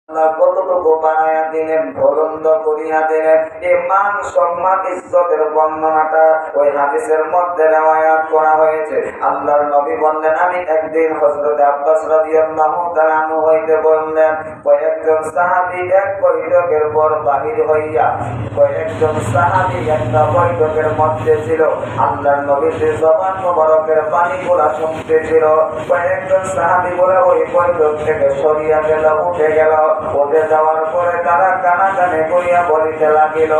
কতটুকু বানায়া দিলেন, বুলন্দ করিয়া দিলেন। এই মান সম্মান ইজ্জতের বর্ণনাটা ওই হাদিসের মধ্যে রিওয়ায়াত করা হয়েছে। আল্লাহর নবী বললেন, আমি একদিন হযরত আব্বাস রাদিয়াল্লাহু তাআলা আনহু হইতে বললেন, কয়েকজন সাহাবী এক বৈঠকের পর বাহির হইয়া, কয়েকজন সাহাবী একটা বৈঠকের মধ্যে ছিল। আল্লাহর নবীর জবান মোবারকের পানিগুলা শুনতেছিল। কয়েকজন সাহাবী বলে ওই বৈঠক থেকে সরিয়া গেল, উঠে গেল। উঠে যাওয়ার পরে তারা কানাকানি করিয়া বলিতে লাগিল।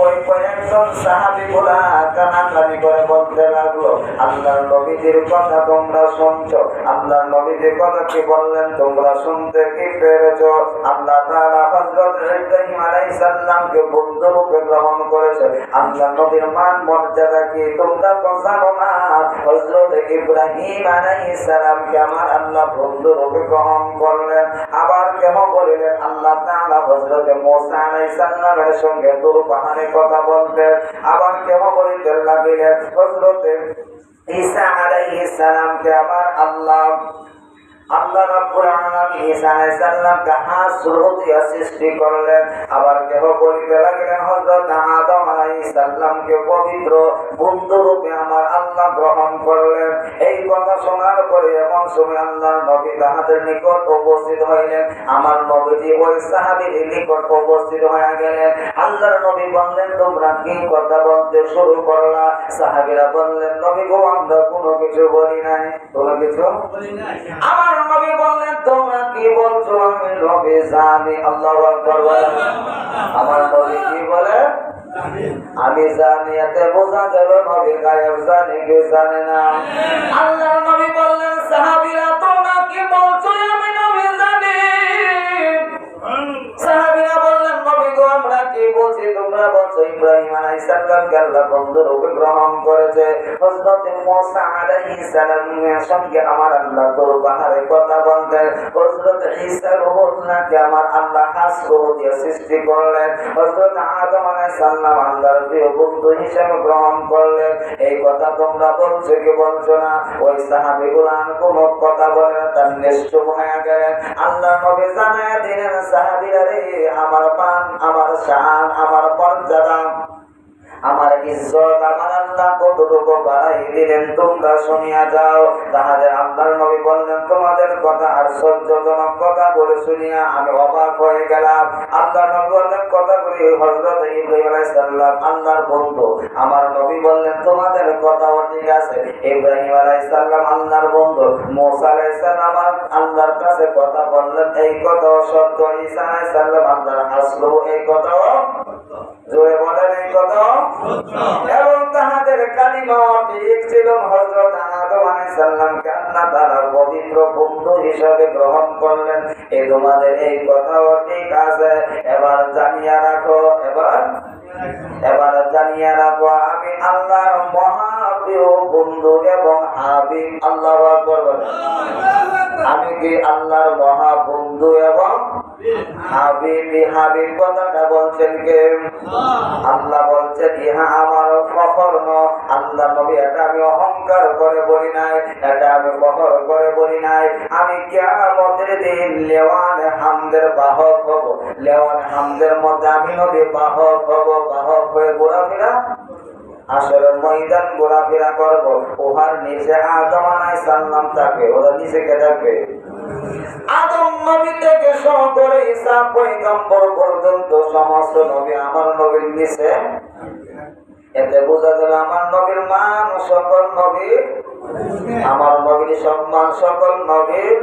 ওই কয়েকজন সাহাবী গুলা কানাকানি করে বলতে লাগলো, আল্লাহর নবীজির কথা তোমরা শুনছো? আল্লাহর নবীজির কথা কি বললেন তোমরা শুনতে কি পেরেছো? আল্লাহ তাআলা হযরত ইব্রাহিম আলাইহিস সালামকে বন্ধু রূপে গ্রহণ করেছে। আল্লাহর নবীর মান মর্যাদা কি তোমরা তো জানো না? হযরত ইব্রাহিম আলাইহিস সালামকে আমার আল্লাহ বন্ধু রূপে গ্রহণ করলেন। আবার কেন বলিলেন, আল্লাহ তাআলা হযরত মুসা আলাইহিস সালামের সঙ্গে দূর পাহাড়ে কথা বলতেন। আবার কেন বলিতে লাগিলেন, হযরত ঈসা আলাইহিস সালামকে আমার আল্লাহ রাব্বুল আলামিন ঈসা আলাইহিস সালামকে হাসর দিয়া সৃষ্টি করলেন। আবার কেহ বলিতে লাগলেন, হযরত আদম আলাইহিস সালামকে পবিত্র বন্ধু রূপে আমার আল্লাহ গ্রহণ করলেন। এই কথা শোনার পরে এমন সময় আল্লাহর নবী তাহাদের নিকট উপস্থিত হইলেন। আমার নবীজি ওই সাহাবীর নিকট উপস্থিত হয়ে গেলেন। আল্লাহর নবী বললেন, তোমরা কি কথা বলতে শুরু করলা? সাহাবীরা বললেন, নবী গো, আমরা কোনো কিছু বলি নাই। কোনো কিছু বলি নাই। আমার নবী বললেন, তোমরা কি বলছো? আমি নবী জানি। আল্লাহু আকবার বলেন। আমার নবী কি বলে? আমি জানি। এতে বোঝা গেল নবী গায়েব জানে, কেউ জানে না। আল্লাহর নবী বললেন, সাহাবীরা তোমরা কি বলছো? আমি নবী জানি। সাহাবীরা বললেন, নবী গো, আমরা কি বলছি? তোমরা বলছো ইব্রাহিম আলাইহিস সালামকে আল্লাহ বন্ধু রূপে গ্রহণ করেছে। হযরত মুসা আলাইহিস সালামের সঙ্গে আমার আল্লাহ দূর পাহাড়ে কথা বলতেন। হযরত ঈসা রূহুল্লাহকে আমার আল্লাহ হাসর দিয়ে সৃষ্টি করলেন। হযরত আদম আলাইহিস সালাম আল্লাহর প্রিয় বন্ধু হিসেবে গ্রহণ করলেন। এই কথা তোমরা বলছো কি বলছো না? ওই সাহাবীগুলো আর কোনো কথা বলে না, তার নিশ্চুপ হয়ে গেলেন। আল্লাহ নবী জানায়া দিলেন, সাহাবীরা রে, আমার মান, আমার শান, আমার মর্যাদা, আমার ইজ্জত আমার আল্লাহ কতটুকু বাড়াই দিলেন তোমরা শুনিয়া যাও। তাহলে আল্লাহর নবী বললেন, তোমাদের কথা আশ্চর্যজনক কথা বলে শুনিয়া আমি অবাক হয়ে গেলাম। আল্লাহর নবী বললেন, কথাগুলি হযরত ইব্রাহিম আলাইহিস সালাম আল্লাহর বন্ধু। আমার নবী বললেন, তোমাদের কথাও ঠিক আছে। ইব্রাহিম আলাইহিস সালাম আল্লাহর বন্ধু, মুসা আলাইহিস সালাম আল্লাহর কাছে কথা বললেন, এই কথাও সত্য। ঈসা আলাইহিস সালাম আল্লাহর হাসরু, এই কথাও জোরে বলেন, এই কথা এবং তাহাদের কালিমা ঠিক ছিল। হযরত আদম আলাইহিস সালামকে আল্লাহ তাআলা পবিত্র বন্ধু হিসেবে গ্রহণ করলেন। এই তোমাদের এই কথাও ঠিক আছে। এবার জানিয়া রাখো, এবার জানিয়া রাখো, আমি আল্লাহর মহাপ্রিয় বন্ধু এবং হাবিব। আল্লাহু আকবার বলেন। আমি কি আল্লাহর মহা বন্ধু এবং হাবিব? হাবিব কথাটা বলছেন কে? আল্লাহ বলছেন, ইহা আমার ফখর নয়। আল্লাহ নবী, এটা আমি অহংকার করে বলি নাই, এটা আমি ফখর করে বলি নাই। আমি কিয়ামতের দিন লেওয়ানে হামদের বাহক হব। লেওয়ানে হামদের মধ্যে আমি নবী বাহক হব। বাহক হয়ে ঘোরাফেরা, আসলে ময়দান ঘোরাফেরা করবো। উহার নিচে আদম আলাইহিস সালাম থাকবে। ওরা নিচে কে থাকবে? আদম নবী থেকে শুরু করে ঈসা পয়গম্বর পর্যন্ত সমস্ত নবী আমার নবীর নিচে। এতে বোঝা গেল আমার নবীর মান সকল নবীর, আমার নবীর সম্মান সকল নবীর।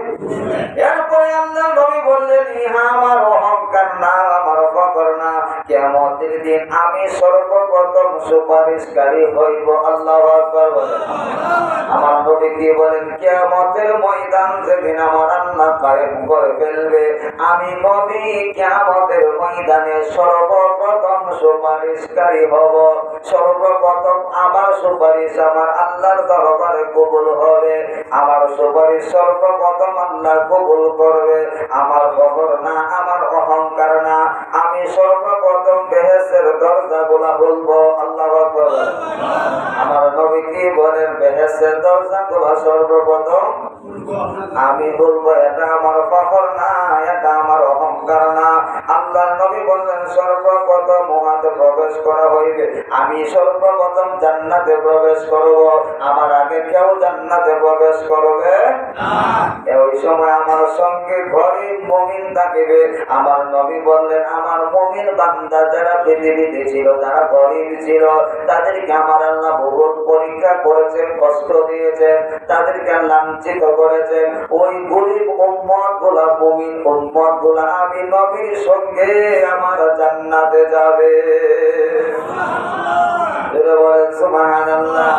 এরপরে আল্লাহ নবী বললেন, ইহা আমার অহংকার না, আমার ফখর না। কিয়ামতের দিন আমি সর্বপ্রথম সুপারিশকারী হইব। আল্লাহু আকবার বলেন। আমার নবী কি বলেন? কিয়ামতের ময়দান যেদিন আমার আল্লাহ কায়েম করে ফেলবে, আমি নবী কিয়ামতের ময়দানে সর্বপ্রথম সুপারিশকারী হব। সর্বপ্রথম আমার সুপারিশ আমার আল্লাহর দরবারে কবুল হবে। আমার সুপারিশ সর্বপ্রথম আল্লাহ কবুল করবে। আমার ফখর না, আমার অহংকার না। আমি সর্বপ্রথম বেহেশতের দরজাগুলো খুলবো। আল্লাহু আকবার। আমার নবী কি বলেন? বেহেশতের দরজাগুলো সর্বপ্রথম আমি বলবো এটা আমার ফখর না, এটা আমার অহংকার না। আল্লাহর নবী বললেন সর্বপ্রথম মহাতে প্রবেশ করা হইবে, আমি সর্বপ্রথম জান্নাতে প্রবেশ করব, আমার আগে কেউ জান্নাতে প্রবেশ করবে না। ওই সময় আমার সঙ্গে গরিব মুমিন থাকিবে। আমার নবী বললেন আমার মুমিন বান্দা যারা পৃথিবীতে ছিল, যারা গরিব ছিল, তাদেরকে আমার আল্লাহ বহুত পরীক্ষা করেছেন, কষ্ট দিয়েছেন, তাদেরকে লাঞ্ছিত করেছেন। ওই গরিব উম্মত গুলা, মুমিন উম্মত গুলা আমি নবীর সঙ্গে আমার জান্নাতে যাবে। সুবহানাল্লাহ।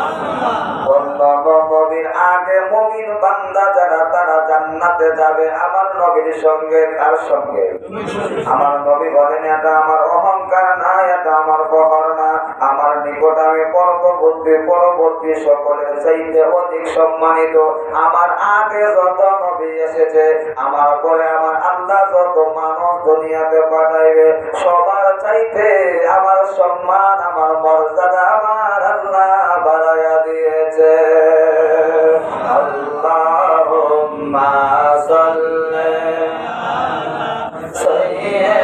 নবীর আগে মুমিন বান্দা যারা, তারা জান্নাতে যাবে আমার নবীর সঙ্গে। কার সঙ্গে? আমার নবী বলেন এটা আমার অহংকার না, এটা আমার ফখর না। আমার নিকট আমি পরবর্তী সকলের চাইতে অধিক সম্মানিত। আমার আগে যত নবী এসেছে, আমার পরে আমার আল্লাহ যত মানুষ দুনিয়াতে পাঠাইবে, সবার চাইতে আমার সম্মান, আমার মর্যাদা আমার আল্লাহ বাড়াইয়া দিয়েছে। আল্লাহুম্মা সাল্লি আলা সাইয়্যিদিনা